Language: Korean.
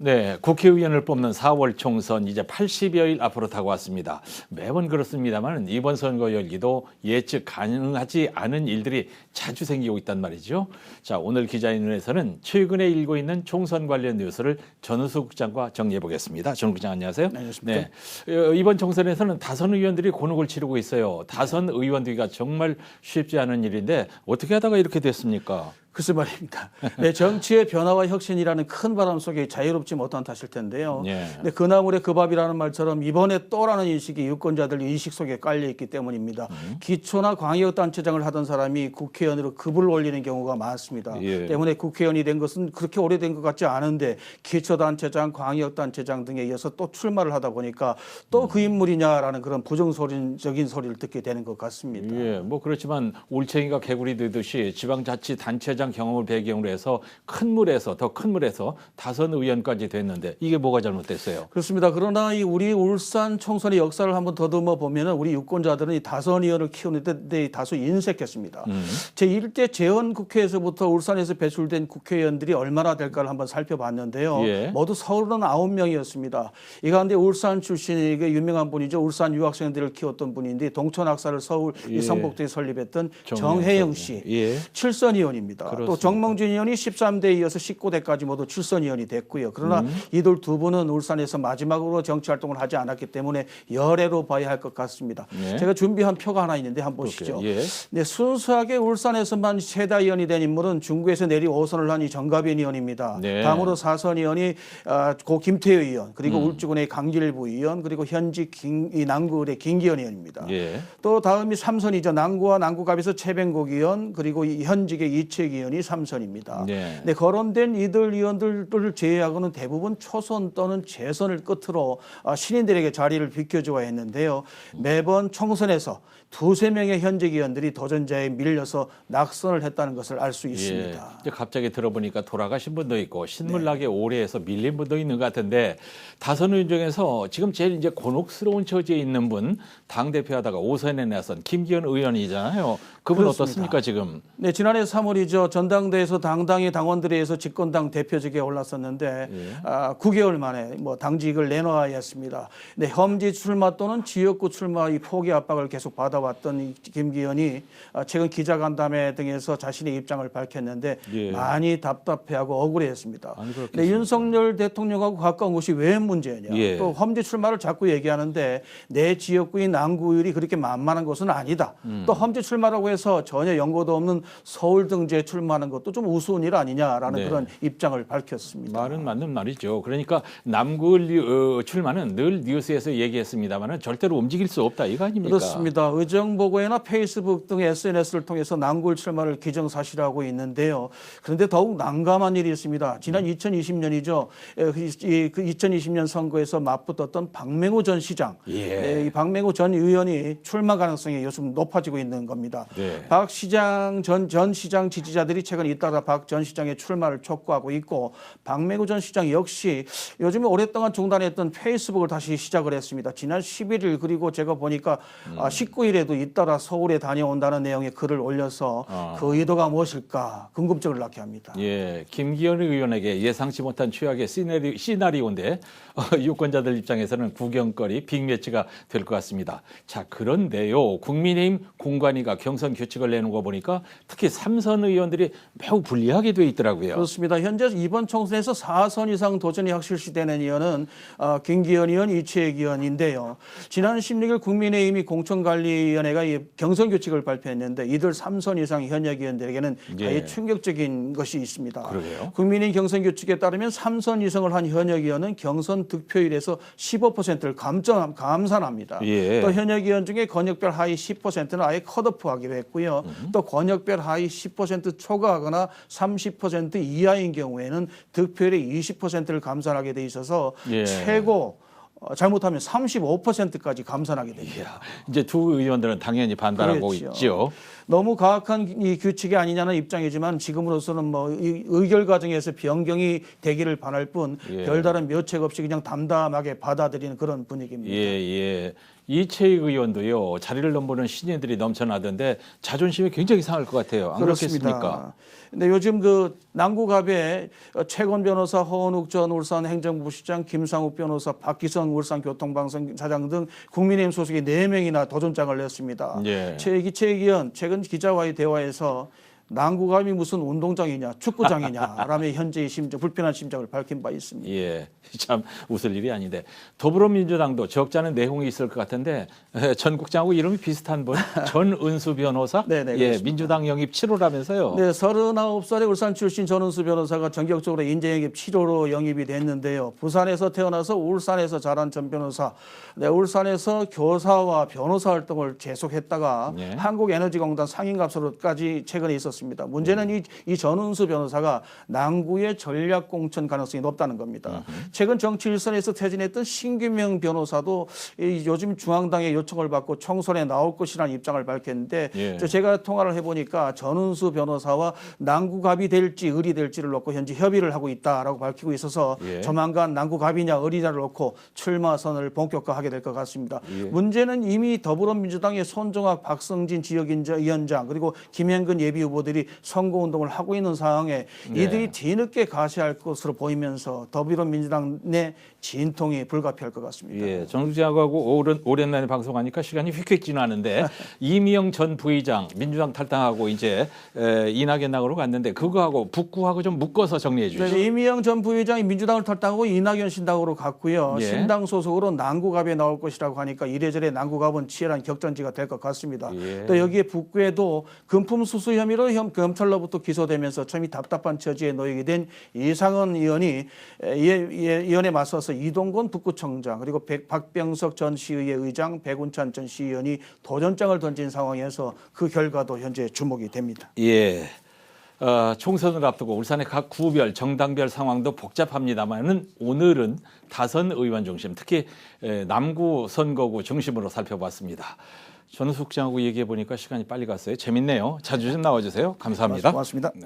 네, 국회의원을 뽑는 4월 총선 이제 80여일 앞으로 다가왔습니다. 매번 그렇습니다만 이번 선거 열기도 예측 가능하지 않은 일들이 자주 생기고 있단 말이죠. 자, 오늘 기자인에서는 최근에 일고 있는 총선 관련 뉴스를 전우수 국장과 정리해 보겠습니다. 전 국장 안녕하세요. 네, 안녕하십니까. 네, 이번 총선에서는 다선 의원들이 곤혹을 치르고 있어요. 다선 의원 되기가 정말 쉽지 않은 일인데 어떻게 하다가 이렇게 됐습니까? 글쎄 말입니다. 네, 정치의 변화와 혁신이라는 큰 바람 속에 자유롭지 못한 탓일 텐데요. 예. 네, 그 나물에 그 밥이라는 말처럼 이번에 또라는 인식이 유권자들 인식 속에 깔려 있기 때문입니다. 기초나 광역단체장을 하던 사람이 국회의원으로 급을 올리는 경우가 많습니다. 예. 때문에 국회의원이 된 것은 그렇게 오래된 것 같지 않은데 기초단체장, 광역단체장 등에 이어서 또 출마를 하다 보니까 또 그 인물이냐라는 그런 부정적인 소리를 듣게 되는 것 같습니다. 예, 뭐 그렇지만 올챙이가 개구리 되듯이 지방자치단체장 경험을 배경으로 해서 큰 물에서 더 큰 물에서 다선 의원까지 됐는데 이게 뭐가 잘못됐어요? 그렇습니다. 그러나 이 우리 울산 총선의 역사를 한번 더듬어 보면은 우리 유권자들은 이 다선 의원을 키우는데 다소 인색했습니다. 제1대 재헌국회에서부터 울산에서 배출된 국회의원들이 얼마나 될까를 한번 살펴봤는데요. 예. 모두 39명이었습니다. 이 가운데 울산 출신의 유명한 분이죠. 울산 유학생들을 키웠던 분인데 동천학사를 서울 예. 성북대에 설립했던 정혜영 씨. 예. 출선 의원입니다. 그렇습니다. 또 정몽준 의원이 13대에 이어서 19대까지 모두 출선 의원이 됐고요. 그러나 이들 두 분은 울산에서 마지막으로 정치 활동을 하지 않았기 때문에 열애로 봐야 할 것 같습니다. 네. 제가 준비한 표가 하나 있는데 한번 보시죠. 예. 네, 순수하게 울산에서만 최다 의원이 된 인물은 중구에서 내리 5선을 한 이 정가빈 의원입니다. 네. 다음으로 4선 의원이 고 김태효 의원, 그리고 울주군의 강길부 의원, 그리고 현직 이 남구의 김기현 의원입니다. 예. 또 다음이 3선이죠. 남구와 남구갑에서 최병국 의원, 그리고 이 현직의 이채기 의원이 3선입니다. 네. 네, 거론된 이들 의원들을 제외하고는 대부분 초선 또는 재선을 끝으로 신인들에게 자리를 비켜줘야 했는데요. 매번 총선에서 두세 명의 현직 의원들이 도전자에 밀려서 낙선을 했다는 것을 알 수 있습니다. 예. 이제 갑자기 들어보니까 돌아가신 분도 있고 신물나게 오래 해서 밀린 분도 있는 것 같은데 다선 의원 중에서 지금 제일 이제 곤혹스러운 처지에 있는 분 당대표 하다가 5선에 나선 김기현 의원이잖아요. 그분 그렇습니다. 어떻습니까 지금? 네, 지난해 3월이죠. 전당대회에서 당당히 당원들에 의해서 집권당 대표직에 올랐었는데 9개월 만에 뭐 당직을 내놓아야 했습니다. 네, 험지 출마 또는 지역구 출마 이 포기 압박을 계속 받아왔던 이 김기현이 최근 기자간담회 등에서 자신의 입장을 밝혔는데 예. 많이 답답해하고 억울해했습니다. 아니, 그렇겠습니까? 네, 윤석열 대통령하고 가까운 곳이 왜 문제냐. 예. 또 험지 출마를 자꾸 얘기하는데 내 지역구인 남구율이 그렇게 만만한 것은 아니다. 또 험지 출마라고 해서 전혀 연고도 없는 서울 등지에 출마하는 것도 좀 우스운 일 아니냐라는 네. 그런 입장을 밝혔습니다. 말은 맞는 말이죠. 그러니까 남구 출마는 늘 뉴스에서 얘기했습니다만은 절대로 움직일 수 없다 이거 아닙니까? 그렇습니다. 의정보고회나 페이스북 등 SNS를 통해서 남구율 출마를 기정사실화하고 있는데요. 그런데 더욱 난감한 일이 있습니다. 지난 2020년이죠. 그 2020년 선거에서 맞붙었던 박맹우 전 시장. 예. 이 박맹우 전 의원이 출마 가능성이 요즘 높아지고 있는 겁니다. 네. 박 시장 전 시장 지지자들이 최근 잇따라 박 전 시장의 출마를 촉구하고 있고 박맹우 전 시장 역시 요즘에 오랫동안 중단했던 페이스북을 다시 시작을 했습니다. 지난 11일 그리고 제가 보니까 19일에도 잇따라 서울에 다녀온다는 내용의 글을 올려서 그 의도가 무엇일까 궁금증을 낳게 합니다. 예, 김기현 의원에게 예상치 못한 최악의 시나리오인데 유권자들 입장에서는 구경거리, 빅매치가 될 것 같습니다. 자, 그런데요. 국민의힘 공관위가 경선 규칙을 내놓은 거 보니까 특히 3선 의원들이 매우 불리하게 돼 있더라고요. 그렇습니다. 현재 이번 총선에서 4선 이상 도전이 확실시되는 의원은 김기현 의원, 이채익 의원인데요. 지난 16일 국민의힘이 공천관리위원회가 이 경선 규칙을 발표했는데 이들 3선 이상 현역 의원들에게는 예. 충격적인 것이 있습니다. 그러게요. 국민의힘 경선 규칙에 따르면 3선 이상을 한 현역 의원은 경선 득표율에서 15%를 감산합니다. 예. 또 현역 의원 중에 권역별 하위 10%는 아예 컷오프하기로 했고요. 또 권역별 하위 10% 초과하거나 30% 이하인 경우에는 득표율의 20%를 감산하게 돼 있어서 예. 최고 잘못하면 35%까지 감산하게 됩니다. 이야, 이제 두 의원들은 당연히 반발하고 그렇죠. 있죠. 너무 가혹한 이 규칙이 아니냐는 입장이지만 지금으로서는 뭐 이 의결 과정에서 변경이 되기를 바랄 뿐 예. 별다른 묘책 없이 그냥 담담하게 받아들이는 그런 분위기입니다. 예, 예. 이채익 의원도요, 자리를 넘보는 신인들이 넘쳐나던데 자존심이 굉장히 상할 것 같아요. 안 그렇겠습니까? 근데 요즘 그 남구갑에 최건 변호사, 허은욱 전 울산 행정부시장, 김상욱 변호사, 박기성 울산교통방송사장 등 국민의힘 소속이 4명이나 도전장을 냈습니다. 예. 이채익 의원 최근 기자와의 대화에서 남구갑이 무슨 운동장이냐, 축구장이냐라며 현재의 심정, 불편한 심정을 밝힌 바 있습니다. 예, 참 웃을 일이 아닌데 더불어민주당도 적잖은 내용이 있을 것 같은데 전 국장하고 이름이 비슷한 분 전은수 변호사, 네네, 예, 그렇습니다. 민주당 영입 7호라면서요. 네, 39살의 울산 출신 전은수 변호사가 전격적으로 인재 영입 7호로 영입이 됐는데요. 부산에서 태어나서 울산에서 자란 전 변호사, 네, 울산에서 교사와 변호사 활동을 계속했다가 예. 한국에너지공단 상임갑수로까지 최근에 있었습니다. 문제는 이 전은수 변호사가 남구의 전략 공천 가능성이 높다는 겁니다. 최근 정치 일선에서 퇴진했던 신규명 변호사도 요즘 중앙당의 요청을 받고 총선에 나올 것이라는 입장을 밝혔는데 예. 제가 통화를 해보니까 전은수 변호사와 남구갑이 될지 을이 될지를 놓고 현재 협의를 하고 있다라고 밝히고 있어서 예. 조만간 남구갑이냐 을이냐를 놓고 출마 선언을 본격화하게 될 것 같습니다. 예. 문제는 이미 더불어민주당의 손종학, 박성진 지역위원장 그리고 김행근 예비후보들이 선거운동을 하고 있는 상황에 이들이 뒤늦게 가세할 것으로 보이면서 더불어민주당 내 진통이 불가피할 것 같습니다. 예, 정수지하고 오랜만에 방송하니까 시간이 휙휙 지나는데 이미영 전 부의장 민주당 탈당하고 이제 이낙연 당으로 갔는데 그거하고 북구하고 좀 묶어서 정리해 주시죠. 네, 이미영 전 부의장이 민주당을 탈당하고 이낙연 신당으로 갔고요. 예. 신당 소속으로 남구갑에 나올 것이라고 하니까 이래저래 남구갑은 치열한 격전지가 될 것 같습니다. 예. 또 여기에 북구에도 금품 수수 혐의로 검찰로부터 기소되면서 참 답답한 처지에 놓이게 된 이상은 의원이 의원에 맞서서 이동건 북구청장 그리고 박병석 전 시의회 의장, 백운찬 전 시의원이 도전장을 던진 상황에서 그 결과도 현재 주목이 됩니다. 예. 총선을 앞두고 울산의 각 구별, 정당별 상황도 복잡합니다만은 오늘은 다선 의원 중심, 특히 남구 선거구 중심으로 살펴봤습니다. 전우숙 장하고 얘기해 보니까 시간이 빨리 갔어요. 재밌네요. 자주 좀 나와주세요. 감사합니다. 고맙습니다. 네.